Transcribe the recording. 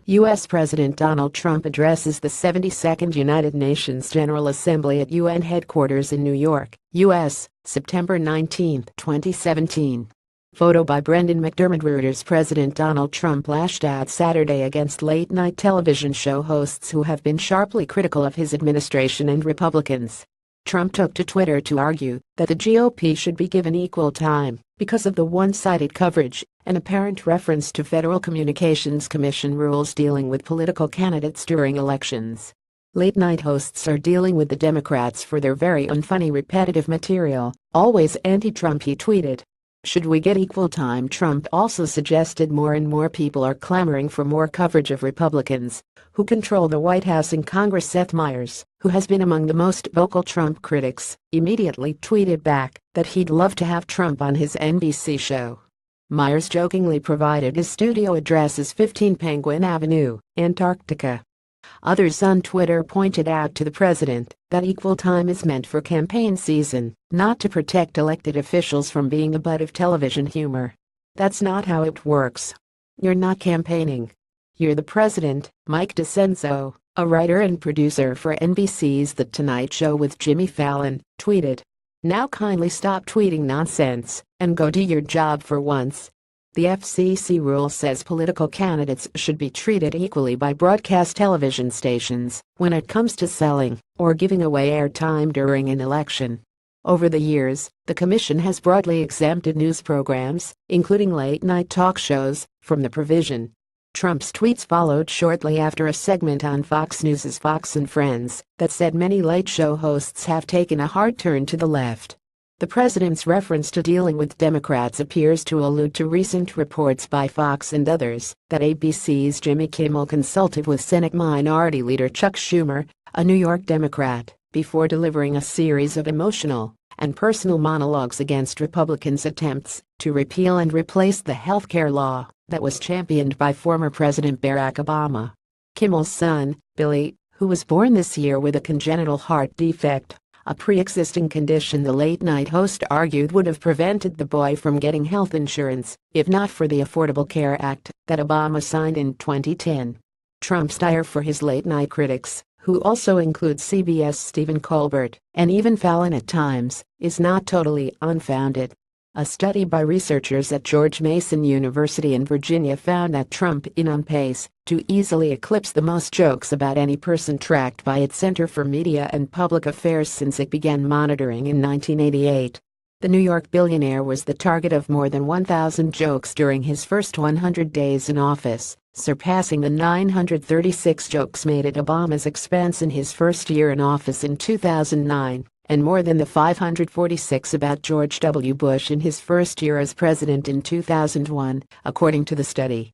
U.S. President Donald Trump addresses the 72nd United Nations General Assembly at UN headquarters in New York, U.S., September 19, 2017. Photo by Brendan McDermott. Reuters. President Donald Trump lashed out Saturday against late-night television show hosts who have been sharply critical of his administration and Republicans. Trump took to Twitter to argue that the GOP should be given equal time because of the one-sided coverage, an apparent reference to Federal Communications Commission rules dealing with political candidates during elections. Late-night hosts are dealing with the Democrats for their very unfunny repetitive material, always anti-Trump, he tweeted. Should we get equal time? Trump also suggested more and more people are clamoring for more coverage of Republicans who control the White House and Congress. Seth Meyers, who has been among the most vocal Trump critics, immediately tweeted back that he'd love to have Trump on his NBC show. Meyers jokingly provided his studio address as 15 Penguin Avenue, Antarctica. Others on Twitter pointed out to the president that equal time is meant for campaign season, not to protect elected officials from being the butt of television humor. That's not how it works. You're not campaigning. You're the president. Mike DeCenzo, a writer and producer for NBC's The Tonight Show with Jimmy Fallon, tweeted. Now kindly stop tweeting nonsense and go do your job for once. The FCC rule says political candidates should be treated equally by broadcast television stations when it comes to selling or giving away airtime during an election. Over the years, the commission has broadly exempted news programs, including late-night talk shows, from the provision. Trump's tweets followed shortly after a segment on Fox News' Fox and Friends that said many late-show hosts have taken a hard turn to the left. The president's reference to dealing with Democrats appears to allude to recent reports by Fox and others that ABC's Jimmy Kimmel consulted with Senate Minority Leader Chuck Schumer, a New York Democrat, before delivering a series of emotional and personal monologues against Republicans' attempts to repeal and replace the health care law that was championed by former President Barack Obama. Kimmel's son, Billy, who was born this year with a congenital heart defect, a pre-existing condition the late-night host argued would have prevented the boy from getting health insurance if not for the Affordable Care Act that Obama signed in 2010. Trump's ire for his late-night critics, who also include CBS' Stephen Colbert and even Fallon at times, is not totally unfounded. A study by researchers at George Mason University in Virginia found that Trump is on pace to easily eclipse the most jokes about any person tracked by its Center for Media and Public Affairs since it began monitoring in 1988. The New York billionaire was the target of more than 1,000 jokes during his first 100 days in office, surpassing the 936 jokes made at Obama's expense in his first year in office in 2009. And more than the 546 about George W. Bush in his first year as president in 2001, according to the study.